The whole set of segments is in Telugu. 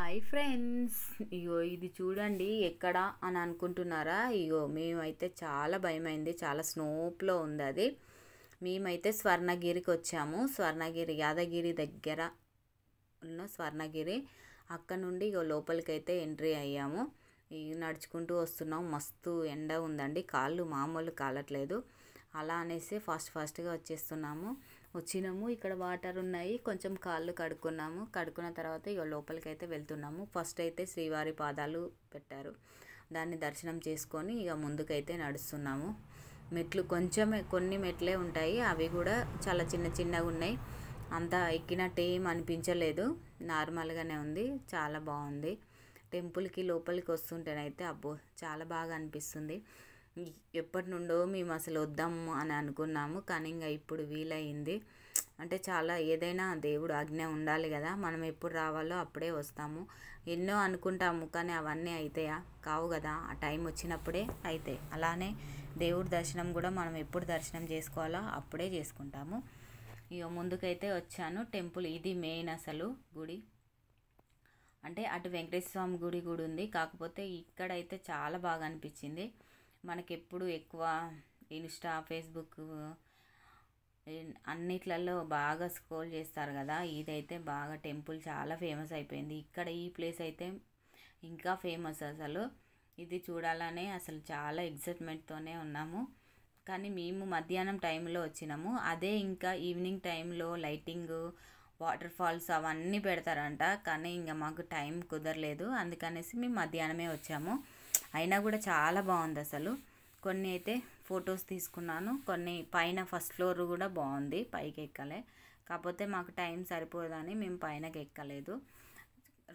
హాయ్ ఫ్రెండ్స్, ఇగో ఇది చూడండి ఎక్కడ అని అనుకుంటున్నారా? ఇగో మేమైతే చాలా భయమైంది, చాలా స్నోప్లో ఉంది అది. మేమైతే స్వర్ణగిరికి వచ్చాము. స్వర్ణగిరి యాదగిరి దగ్గర ఉన్న స్వర్ణగిరి, అక్కడ నుండి ఇగో లోపలికైతే ఎంట్రీ అయ్యాము. నడుచుకుంటూ వస్తున్నాం. మస్తు ఎండ ఉందండి, కాళ్ళు మామూలు కాలట్లేదు. అలా అనేసి ఫాస్ట్గా వచ్చేస్తున్నాము. వచ్చినాము, ఇక్కడ వాటర్ ఉన్నాయి, కొంచెం కాళ్ళు కడుక్కున్న తర్వాత ఇక లోపలికైతే వెళ్తున్నాము. ఫస్ట్ అయితే శ్రీవారి పాదాలు పెట్టారు, దాన్ని దర్శనం చేసుకొని ఇక ముందుకైతే నడుస్తున్నాము. మెట్లు కొన్ని మెట్లే ఉంటాయి, అవి కూడా చాలా చిన్నగా ఉన్నాయి. అంతా ఎక్కినట్టు ఏం అనిపించలేదు, నార్మల్గానే ఉంది, చాలా బాగుంది. టెంపుల్కి లోపలికి వస్తుంటేనైతే అబ్బో చాలా బాగా అనిపిస్తుంది. ఎప్పటి నుండో మేము అసలు వద్దాము అని అనుకున్నాము, కానీ ఇంకా ఇప్పుడు వీలయ్యింది. అంటే చాలా ఏదైనా దేవుడు ఆజ్ఞ ఉండాలి కదా, మనం ఎప్పుడు రావాలో అప్పుడే వస్తాము. ఎన్నో అనుకుంటాము కానీ అవన్నీ అవుతాయా? కావు కదా, ఆ టైం వచ్చినప్పుడే అవుతాయి. అలానే దేవుడి దర్శనం కూడా మనం ఎప్పుడు దర్శనం చేసుకోవాలో అప్పుడే చేసుకుంటాము. ఇక ముందుకైతే వచ్చాను. టెంపుల్ ఇది మెయిన్ అసలు గుడి. అంటే అటు వెంకటేశ్వర స్వామి గుడి కూడా ఉంది, కాకపోతే ఇక్కడైతే చాలా బాగా అనిపించింది. మనకి ఎప్పుడు ఎక్కువ ఇన్స్టా, ఫేస్బుక్ అన్నిట్లలో బాగా స్క్రోల్ చేస్తారు కదా, ఇదైతే బాగా టెంపుల్ చాలా ఫేమస్ అయిపోయింది. ఇక్కడ ఈ ప్లేస్ అయితే ఇంకా ఫేమస్ అసలు. ఇది చూడాలనే అసలు చాలా ఎగ్జైట్మెంట్తోనే ఉన్నాము. కానీ మేము మధ్యాహ్నం టైంలో వచ్చినాము. అదే ఇంకా ఈవినింగ్ టైంలో లైటింగ్, వాటర్ ఫాల్స్ అవన్నీ పెడతారంట, కానీ ఇంకా మాకు టైం కుదరలేదు, అందుకనేసి మేము మధ్యాహ్నమే వచ్చాము. అయినా కూడా చాలా బాగుంది అసలు. కొన్ని అయితే ఫొటోస్ తీసుకున్నాను, కొన్ని పైన ఫస్ట్ ఫ్లోర్ కూడా బాగుంది, పైకి ఎక్కలే. కాకపోతే మాకు టైం సరిపోదని మేము పైనకి ఎక్కలేదు.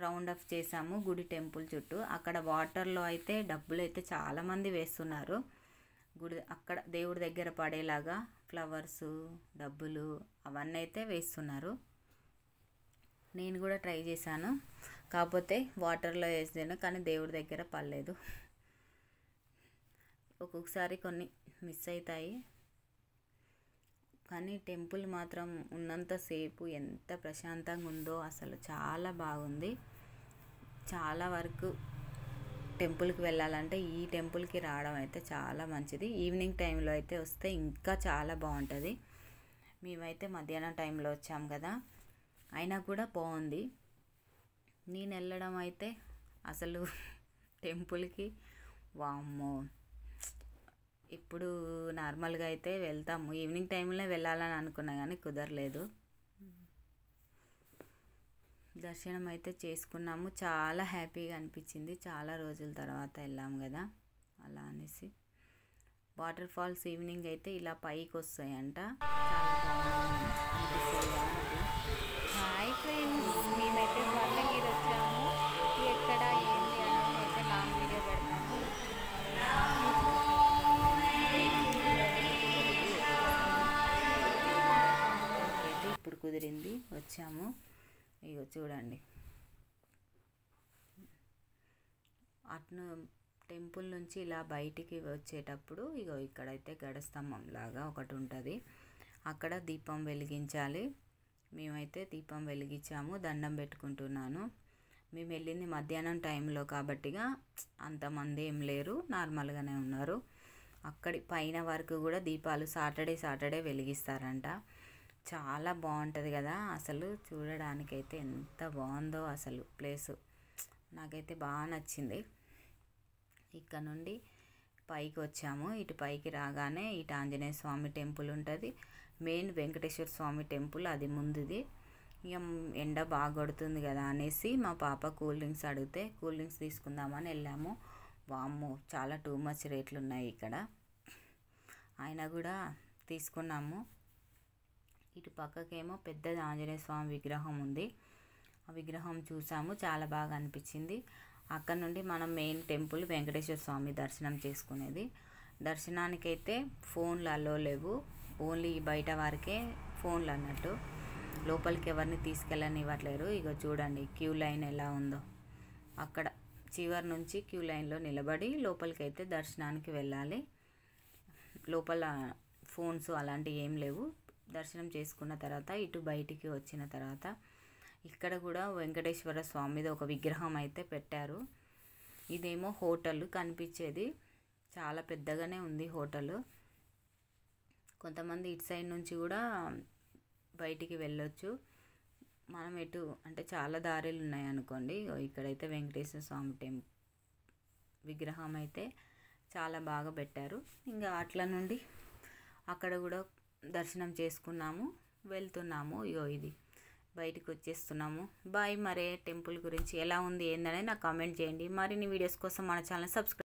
రౌండ్ అప్ చేసాము గుడి టెంపుల్ చుట్టూ. అక్కడ వాటర్లో అయితే డబ్బులు అయితే చాలామంది వేస్తున్నారు. గుడి అక్కడ దేవుడి దగ్గర పడేలాగా ఫ్లవర్స్, డబ్బులు అవన్నీ అయితే వేస్తున్నారు. నేను కూడా ట్రై చేశాను, కాకపోతే వాటర్లో వేసాను కానీ దేవుడి దగ్గర పడలేదు. ఒక్కొక్కసారి కొన్ని మిస్ అవుతాయి, కానీ టెంపుల్ మాత్రం ఉన్నంతసేపు ఎంత ప్రశాంతంగా ఉందో అసలు, చాలా బాగుంది. చాలా వరకు టెంపుల్కి వెళ్ళాలంటే ఈ టెంపుల్కి రావడం అయితే చాలా మంచిది. ఈవినింగ్ టైంలో అయితే వస్తే ఇంకా చాలా బాగుంటుంది. మేమైతే మధ్యాహ్నం టైంలో వచ్చాం కదా, అయినా కూడా బాగుంది. నేను వెళ్ళడం అయితే అసలు టెంపుల్కి వామ్మో, ఇప్పుడు నార్మల్గా అయితే వెళ్తాము, ఈవినింగ్ టైంలో వెళ్ళాలని అనుకున్నా కానీ కుదరలేదు. దర్శనం అయితే చేసుకున్నాము, చాలా హ్యాపీగా అనిపించింది. చాలా రోజుల తర్వాత వెళ్ళాము కదా, అలా అనేసి. వాటర్ ఫాల్స్ ఈవినింగ్ అయితే ఇలా పైకి వస్తాయంట, చాలా బాగుంది. హాయ్ ఫ్రెండ్స్, మేమైతే స్వర్ణగిరి వచ్చాము. ఎక్కడ ఏంటి అని అయితే లాంగ్ వీడియో పెడతాము. అయితే ఇప్పుడు కుదిరింది, వచ్చాము. ఇగో చూడండి, అట్ను టెంపుల్ నుంచి ఇలా బయటికి వచ్చేటప్పుడు ఇగో ఇక్కడైతే గడస్తంభం లాగా ఒకటి ఉంటుంది, అక్కడ దీపం వెలిగించాలి. మేమైతే దీపం వెలిగించాము, దండం పెట్టుకుంటున్నాను. మేము వెళ్ళింది మధ్యాహ్నం టైంలో కాబట్టిగా అంతమంది ఏం లేరు, నార్మల్గానే ఉన్నారు. అక్కడి పైన వరకు కూడా దీపాలు సాటర్డే వెలిగిస్తారంట. చాలా బాగుంటుంది కదా అసలు, చూడడానికైతే ఎంత బాగుందో అసలు ప్లేసు, నాకైతే బాగా నచ్చింది. ఇక్కడ నుండి పైకి వచ్చాము. ఇటు పైకి రాగానే ఇటు ఆంజనేయ స్వామి టెంపుల్ ఉంటుంది, మెయిన్ వెంకటేశ్వర స్వామి టెంపుల్ అది ముందుది. ఇక ఎండ బాగా కొడుతుంది కదా అనేసి మా పాప కూల్ డ్రింక్స్ అడిగితే కూల్ డ్రింక్స్ తీసుకుందామని వెళ్ళాము. వామ్మో, చాలా టూ మచ్ రేట్లు ఉన్నాయి ఇక్కడ, అయినా కూడా తీసుకున్నాము. ఇటు పక్కకేమో పెద్ద ఆంజనేయ స్వామి విగ్రహం ఉంది, ఆ విగ్రహం చూసాము, చాలా బాగా అనిపించింది. అక్కడ నుండి మనం మెయిన్ టెంపుల్ వెంకటేశ్వర స్వామి దర్శనం చేసుకునేది. దర్శనానికైతే ఫోన్లు అలో లేవు, ఓన్లీ బయట వారికే ఫోన్లు అన్నట్టు, లోపలికి ఎవరిని తీసుకెళ్ళనివ్వట్లేరు. ఇక చూడండి క్యూ లైన్ ఎలా ఉందో, అక్కడ చివరి నుంచి క్యూ లైన్లో నిలబడి లోపలికైతే దర్శనానికి వెళ్ళాలి. లోపల ఫోన్స్ అలాంటివి ఏం లేవు. దర్శనం చేసుకున్న తర్వాత ఇటు బయటికి వచ్చిన తర్వాత ఇక్కడ కూడా వెంకటేశ్వర స్వామిది ఒక విగ్రహం అయితే పెట్టారు. ఇదేమో హోటల్ కనిపించేది, చాలా పెద్దగానే ఉంది హోటల్. కొంతమంది ఇటు సైడ్ నుంచి కూడా బయటికి వెళ్ళొచ్చు. మనం ఎటు అంటే చాలా దారులు ఉన్నాయి అనుకోండి. ఇక్కడైతే వెంకటేశ్వర స్వామి విగ్రహం అయితే చాలా బాగా పెట్టారు. ఇంకా అట్లా నుండి అక్కడ కూడా దర్శనం చేసుకున్నాము, వెళ్తున్నాము. ఇది బయటికి వచ్చేస్తున్నాము. బాయ్. మరే టెంపుల్ గురించి ఎలా ఉంది ఏందనేది నాకు కామెంట్ చేయండి. మరిన్ని వీడియోస్ కోసం మన ఛానల్ సబ్స్క్రైబ్